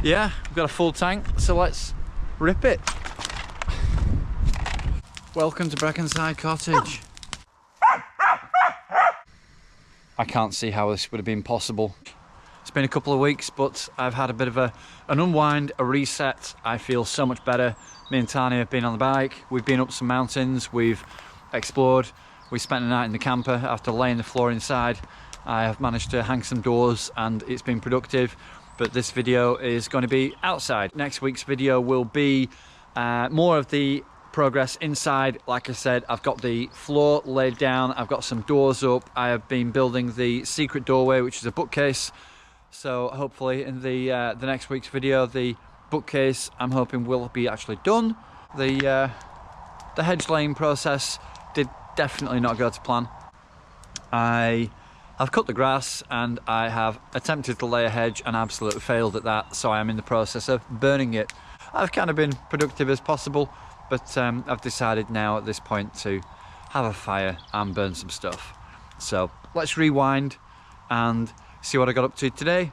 Yeah, we've got a full tank, so let's rip it. Welcome to Brackenside Cottage. I can't see how this would have been possible. It's been a couple of weeks, but I've had a bit of an unwind, a reset. I feel so much better. Me and Tanya have been on the bike, we've been up some mountains, we've explored, we spent a night in the camper after laying the floor inside. I have managed to hang some doors and it's been productive, but this video is going to be outside. Next week's video will be more of the progress inside. Like I said, I've got the floor laid down, I've got some doors up, I have been building the secret doorway, which is a bookcase. So hopefully in the next week's video, the bookcase I'm hoping will be actually done. The hedge laying process did definitely not go to plan. I have cut the grass and I have attempted to lay a hedge and absolutely failed at that, so I am in the process of burning it. I've kind of been productive as possible, but I've decided now at this point to have a fire and burn some stuff. So let's rewind and see what I got up to today.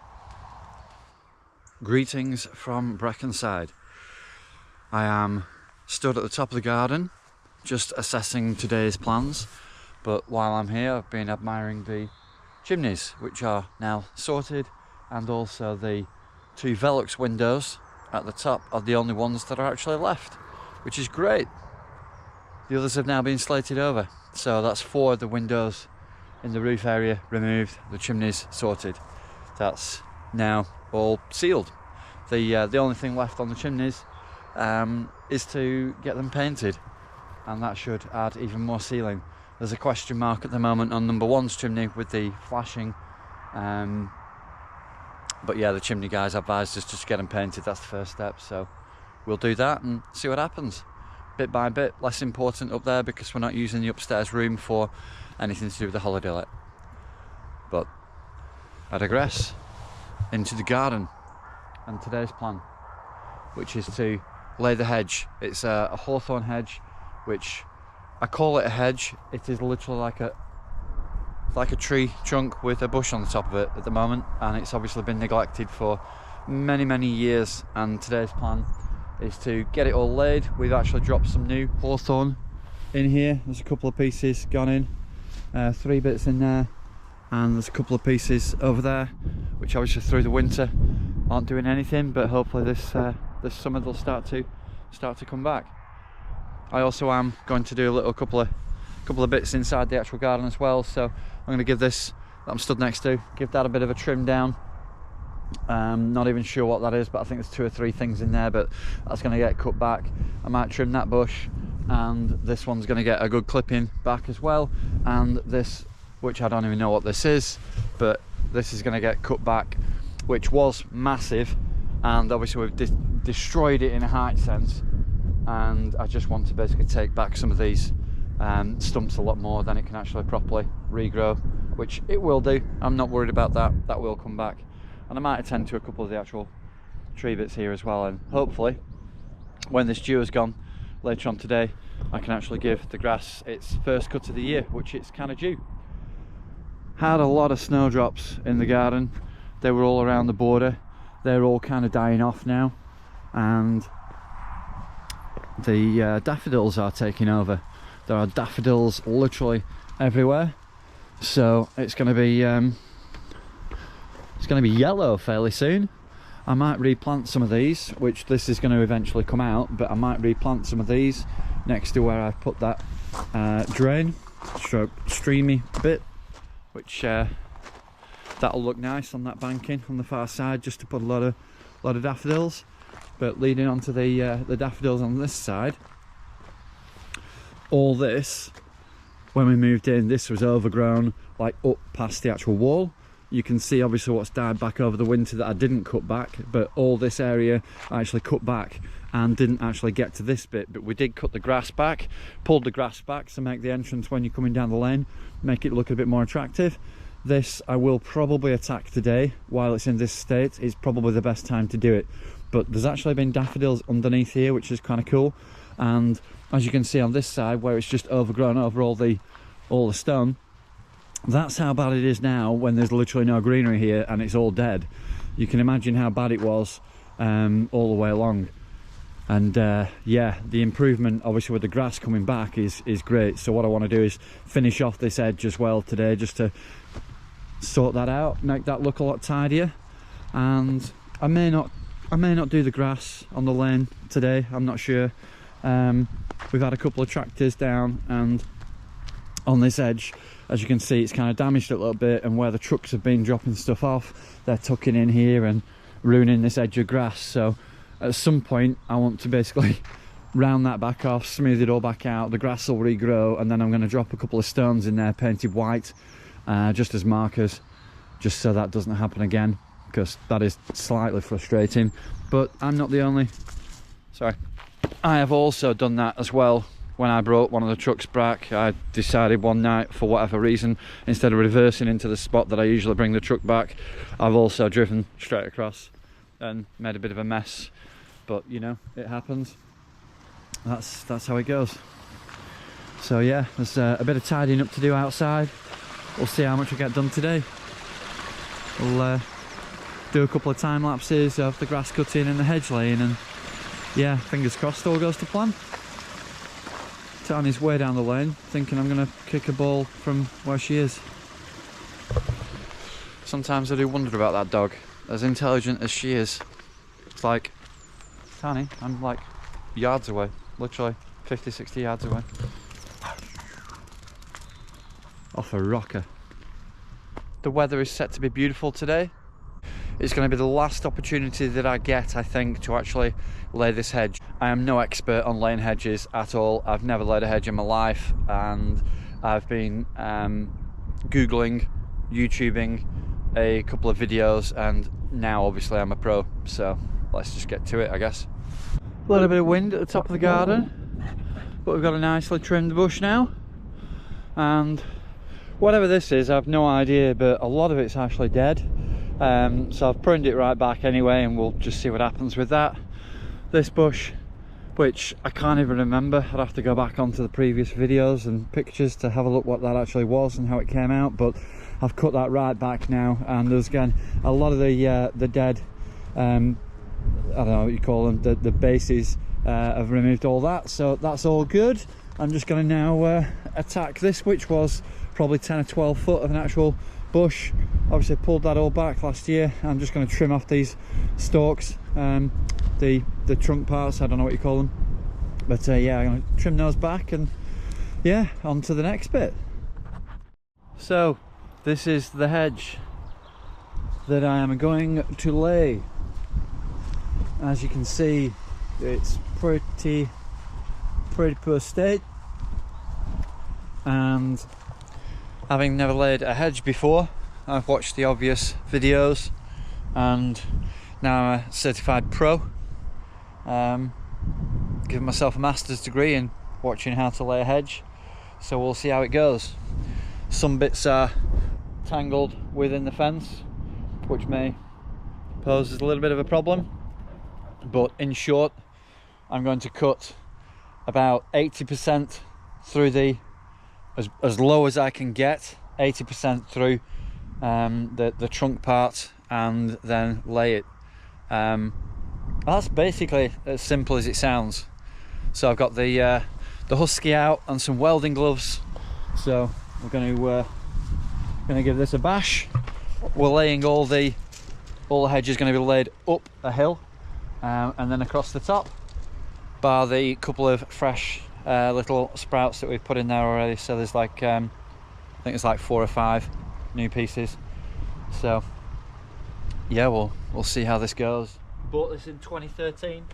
Greetings from Brackenside. I am stood at the top of the garden just assessing today's plans, but while I'm here I've been admiring the chimneys, which are now sorted, and also the two Velux windows at the top are the only ones that are actually left, which is great. The others have now been slated over, so that's 4 of the windows in the roof area removed, the chimneys sorted. That's now all sealed. The only thing left on the chimneys is to get them painted, and that should add even more ceiling. There's a question mark at the moment on number 1's chimney with the flashing, but yeah, the chimney guys advised us just to get them painted. That's the first step, so we'll do that and see what happens. Bit by bit, less important up there because we're not using the upstairs room for anything to do with the holiday let. But I digress. Into the garden and today's plan, which is to lay the hedge. It's a hawthorn hedge, which I call it a hedge. It is literally like a tree trunk with a bush on the top of it at the moment, and it's obviously been neglected for many years, and today's plan is to get it all laid. We've actually dropped some new hawthorn in here. There's a couple of pieces gone in, 3 bits in there, and there's a couple of pieces over there which obviously through the winter aren't doing anything, but hopefully this summer they'll start to come back. I also am going to do a couple of bits inside the actual garden as well, so I'm going to give this that I'm stood next to, give that a bit of a trim down. Not even sure what that is, but I think there's 2 or 3 things in there, but that's going to get cut back. I might trim that bush, and this one's going to get a good clipping back as well, and this, which I don't even know what this is, but this is going to get cut back, which was massive, and obviously we've destroyed it in a height sense, and I just want to basically take back some of these stumps a lot more than it can actually properly regrow, which it will do. I'm not worried about that. That will come back, and I might attend to a couple of the actual tree bits here as well, and hopefully when this dew is gone later on today I can actually give the grass its first cut of the year, which it's kind of due. Had a lot of snowdrops in the garden. They were all around the border. They're all kind of dying off now, and the daffodils are taking over. There are daffodils literally everywhere, so it's going to be yellow fairly soon. I might replant some of these, which this is going to eventually come out, but I might replant some of these next to where I put that drain stroke streamy bit, which that'll look nice on that banking on the far side, just to put a lot of daffodils. But leading on to the daffodils on this side, all this, when we moved in, this was overgrown like up past the actual wall. You can see obviously what's died back over the winter that I didn't cut back, but all this area I actually cut back and didn't actually get to this bit, but we did cut the grass back, pulled the grass back to make the entrance when you're coming down the lane, make it look a bit more attractive. This I will probably attack today while it's in this state. It's probably the best time to do it, but there's actually been daffodils underneath here, which is kind of cool. And as you can see on this side where it's just overgrown over all the stone, that's how bad it is now when there's literally no greenery here and it's all dead. You can imagine how bad it was all the way along. And yeah, the improvement obviously with the grass coming back is great. So what I want to do is finish off this edge as well today, just to sort that out, make that look a lot tidier. And I may not do the grass on the lane today, I'm not sure. We've had a couple of tractors down, and on this edge, as you can see, it's kind of damaged a little bit, and where the trucks have been dropping stuff off, they're tucking in here and ruining this edge of grass. So at some point I want to basically round that back off, smooth it all back out, the grass will regrow, and then I'm going to drop a couple of stones in there painted white, just as markers, just so that doesn't happen again, because that is slightly frustrating. But I'm not the only, sorry, I have also done that as well. When I brought one of the trucks back, I decided one night, for whatever reason, instead of reversing into the spot that I usually bring the truck back, I've also driven straight across and made a bit of a mess. But you know, it happens. That's how it goes. So yeah, there's a bit of tidying up to do outside. We'll see how much we get done today. We'll do a couple of time lapses of the grass cutting and the hedge laying, and yeah, fingers crossed all goes to plan. Tany's way down the lane, thinking I'm gonna kick a ball from where she is. Sometimes I do wonder about that dog, as intelligent as she is. It's like, Tany, I'm like yards away, literally 50, 60 yards away. Off a rocker. The weather is set to be beautiful today. It's going to be the last opportunity that I get, I think, to actually lay this hedge. I am no expert on laying hedges at all. I've never laid a hedge in my life, and I've been Googling, YouTubing a couple of videos, and now obviously I'm a pro, so let's just get to it, I guess. A little bit of wind at the top of the garden, but we've got a nicely trimmed bush now, and whatever this is, I've no idea, but a lot of it's actually dead. So I've pruned it right back anyway, and we'll just see what happens with that. This bush, which I can't even remember, I'd have to go back onto the previous videos and pictures to have a look what that actually was and how it came out, but I've cut that right back now, and there's again a lot of the dead, I don't know what you call them, the bases, I've removed all that, so that's all good. I'm just going to now attack this, which was probably 10 or 12 foot of an actual bush. Obviously pulled that all back last year. I'm just going to trim off these stalks, the trunk parts, I don't know what you call them, but yeah, I'm going to trim those back, and yeah, on to the next bit. So this is the hedge that I am going to lay. As you can see, it's pretty poor state, and having never laid a hedge before, I've watched the obvious videos, and now I'm a certified pro, giving myself a master's degree in watching how to lay a hedge, so we'll see how it goes. Some bits are tangled within the fence, which may pose as a little bit of a problem, but in short, I'm going to cut about 80% through the, as low as I can get, 80% through the trunk part, and then lay it. That's basically as simple as it sounds. So I've got the husky out and some welding gloves, so we're going to give this a bash. We're laying all the hedge is going to be laid up a hill, and then across the top, bar the couple of fresh little sprouts that we've put in there already. So there's like I think it's like 4 or 5 new pieces. So yeah, we'll see how this goes. Bought this in 2013,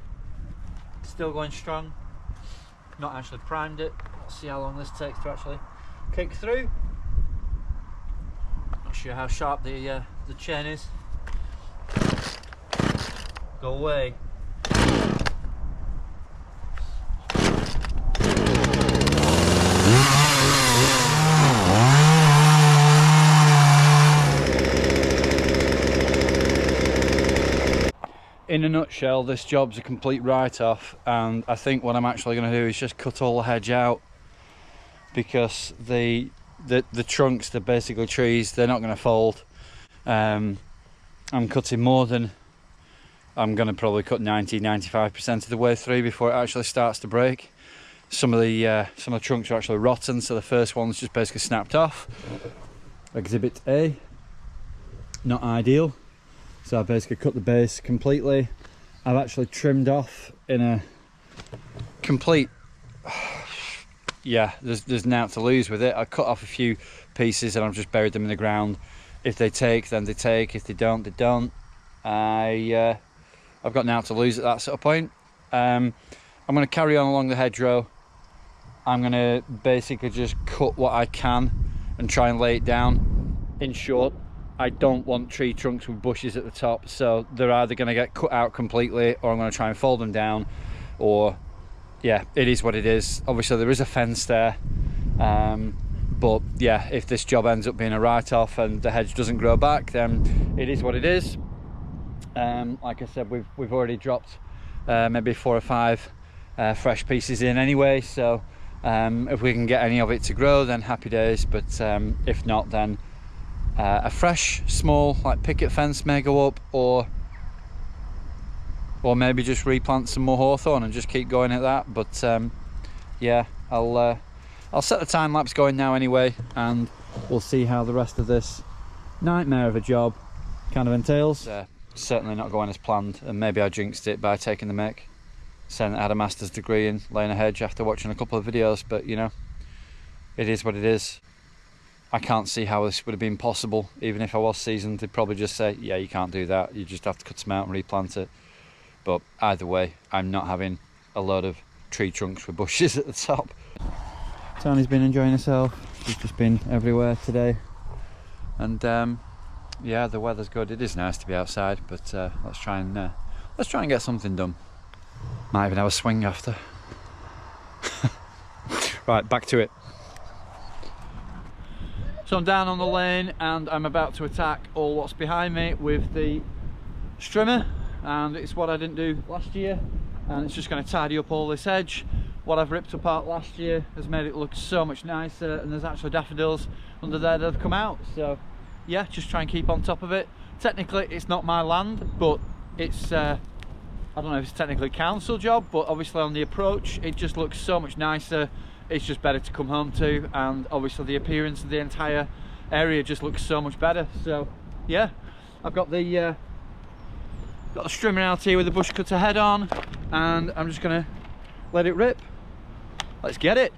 still going strong. Not actually primed it. Let's see how long this takes to actually kick through. Not sure how sharp the chain is. Go away. In a nutshell, this job's a complete write-off, and I think what I'm actually going to do is just cut all the hedge out, because the trunks, they're basically trees, they're not going to fold. I'm cutting more than I'm going to probably cut 90-95% of the way through before it actually starts to break. Some of the trunks are actually rotten, so the first one's just basically snapped off. Exhibit A, not ideal. So I basically cut the base completely. I've actually trimmed off in a complete, yeah, there's naught to lose with it. I cut off a few pieces and I've just buried them in the ground. If they take, then they take. If they don't, they don't. I've got naught to lose at that sort of point. I'm going to carry on along the hedgerow. I'm going to basically just cut what I can and try and lay it down. In short, I don't want tree trunks with bushes at the top, so they're either going to get cut out completely, or I'm going to try and fold them down, or yeah, it is what it is. Obviously there is a fence there, but yeah, if this job ends up being a write-off and the hedge doesn't grow back, then it is what it is. Like I said, we've already dropped maybe 4 or 5 fresh pieces in anyway, so if we can get any of it to grow, then happy days. But if not, then a fresh small like picket fence may go up, or maybe just replant some more hawthorn and just keep going at that. But yeah, I'll set the time lapse going now anyway, and we'll see how the rest of this nightmare of a job kind of entails. Certainly not going as planned, and maybe I jinxed it by taking the mick, saying that I had a master's degree in laying a hedge after watching a couple of videos, but you know, it is what it is. I can't see how this would have been possible. Even if I was seasoned, they'd probably just say, yeah, you can't do that, you just have to cut them out and replant it. But either way, I'm not having a load of tree trunks with bushes at the top. Tony's been enjoying herself. She's just been everywhere today, and yeah, the weather's good. It is nice to be outside, but let's try and get something done. Might even have a swing after. Right, back to it. So I'm down on the lane and I'm about to attack all what's behind me with the strimmer, and it's what I didn't do last year, and it's just going to tidy up all this hedge. What I've ripped apart last year has made it look so much nicer, and there's actually daffodils under there that have come out. So yeah, just try and keep on top of it. Technically it's not my land, but it's I don't know if it's technically a council job, but obviously on the approach it just looks so much nicer. It's just better to come home to, and obviously the appearance of the entire area just looks so much better. So yeah, I've got the strimmer out here with the bush cutter head on, and I'm just gonna let it rip. Let's get it.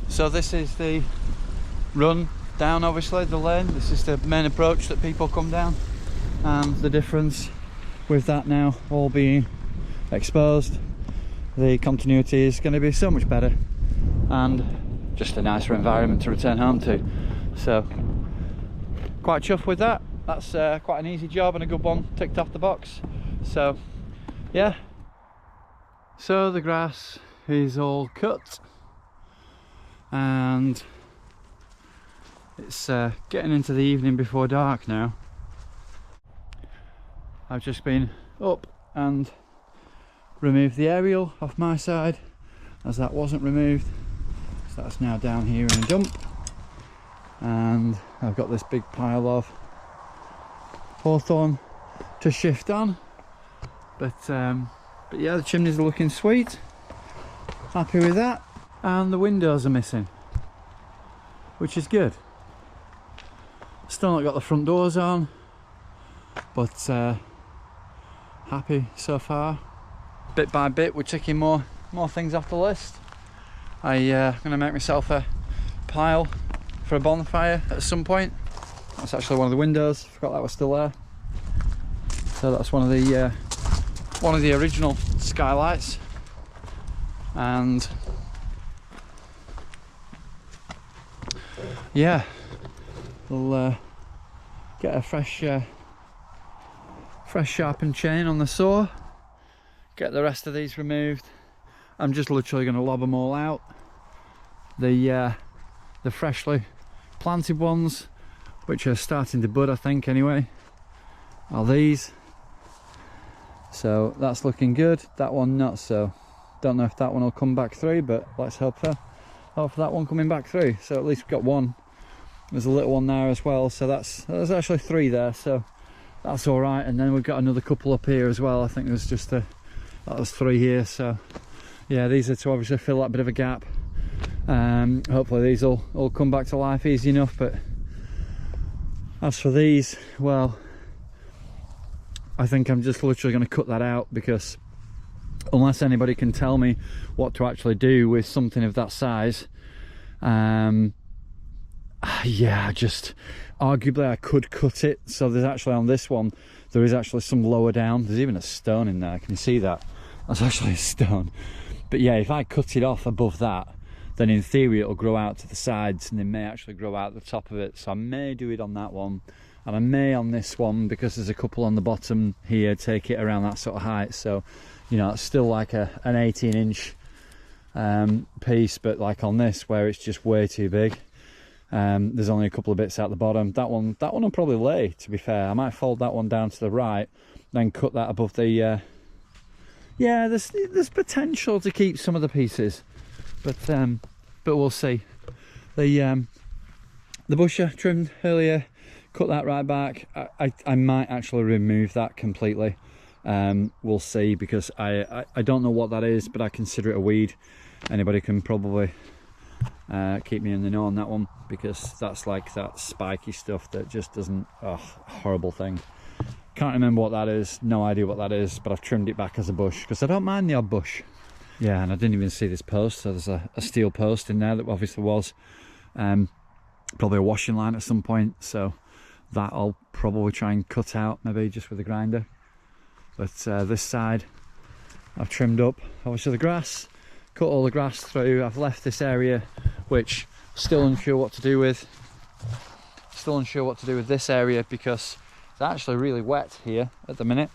So this is the run down, obviously the lane. This is the main approach that people come down, and the difference with that now all being exposed, the continuity is going to be so much better and just a nicer environment to return home to. So quite chuffed with that. That's quite an easy job and a good one ticked off the box. So yeah, so the grass is all cut and it's getting into the evening before dark now. I've just been up and removed the aerial off my side, as that wasn't removed, so that's now down here in a dump, and I've got this big pile of hawthorn to shift on. But yeah, the chimneys are looking sweet, happy with that, and the windows are missing, which is good. Still not got the front doors on, but happy so far. Bit by bit we're ticking more things off the list. I'm going to make myself a pile for a bonfire at some point. That's actually one of the windows, forgot that was still there. So that's one of the original skylights, and yeah, we'll get a fresh sharpened chain on the saw, get the rest of these removed. I'm just literally going to lob them all out. The freshly planted ones which are starting to bud, I think, anyway, are these. So that's looking good. That one not so. Don't know if that one will come back through, but let's hope for that one coming back through. So at least we've got one. There's a little one there as well, so there's actually 3 there, so that's all right. And then we've got another couple up here as well. I think there's just that was 3 here. So yeah, these are to obviously fill that bit of a gap. Hopefully these will all come back to life easy enough. But as for these, well, I think I'm just literally going to cut that out, because unless anybody can tell me what to actually do with something of that size, yeah, just arguably I could cut it. So there's actually, on this one, there is actually some lower down. There's even a stone in there. Can you see that? That's actually a stone. But yeah, if I cut it off above that, then in theory it'll grow out to the sides, and it may actually grow out the top of it. So I may do it on that one, and I may on this one, because there's a couple on the bottom here, take it around that sort of height. So, you know, it's still like an 18-inch piece, but like on this, where it's just way too big, there's only a couple of bits out the bottom. That one will probably lay, to be fair. I might fold that one down to the right, then cut that above the yeah, there's potential to keep some of the pieces, but we'll see. The bush I trimmed earlier, cut that right back. I might actually remove that completely. We'll see, because I don't know what that is, but I consider it a weed. Anybody can probably keep me in the know on that one, because that's like that spiky stuff that just doesn't, oh, horrible thing. Can't remember what that is, no idea what that is, but I've trimmed it back as a bush, because I don't mind the odd bush. Yeah, and I didn't even see this post, so there's a steel post in there that obviously was probably a washing line at some point, so that I'll probably try and cut out, maybe just with a grinder. But this side I've trimmed up, obviously the grass, cut all the grass through. I've left this area, which still unsure what to do with. Still unsure what to do with this area, because it's actually really wet here at the minute.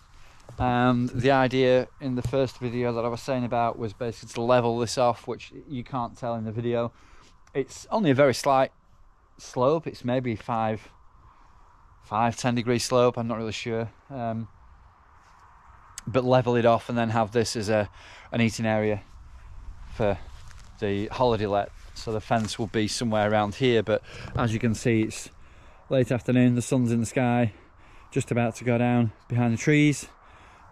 And the idea in the first video that I was saying about was basically to level this off, which you can't tell in the video. It's only a very slight slope. It's maybe 10 degree slope, I'm not really sure. But level it off and then have this as an eating area for the holiday let. So the fence will be somewhere around here, but as you can see, it's late afternoon, the sun's in the sky, just about to go down behind the trees.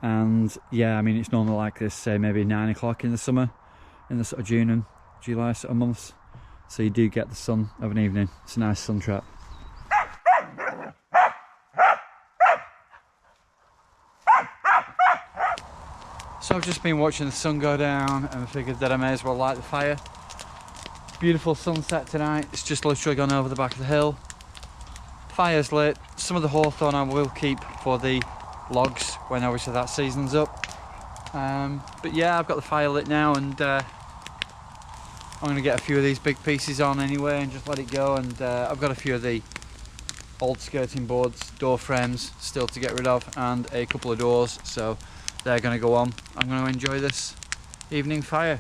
And yeah, I mean, it's normally like this, say maybe 9 o'clock in the summer, in the sort of June and July sort of months. So you do get the sun of an evening. It's a nice sun trap. So I've just been watching the sun go down, and I figured that I may as well light the fire. Beautiful sunset tonight. It's just literally gone over the back of the hill. Fire's lit. Some of the hawthorn I will keep for the logs when obviously that season's up. But yeah, I've got the fire lit now, and I'm going to get a few of these big pieces on anyway and just let it go. And I've got a few of the old skirting boards, door frames still to get rid of, and a couple of doors, so they're going to go on. I'm going to enjoy this evening fire.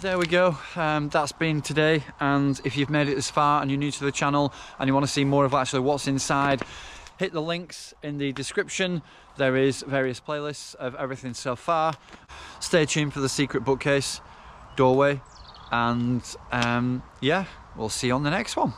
There we go. That's been today, and if you've made it this far and you're new to the channel and you want to see more of actually what's inside, hit the links in the description. There is various playlists of everything so far. Stay tuned for the secret bookcase doorway, and yeah, we'll see you on the next one.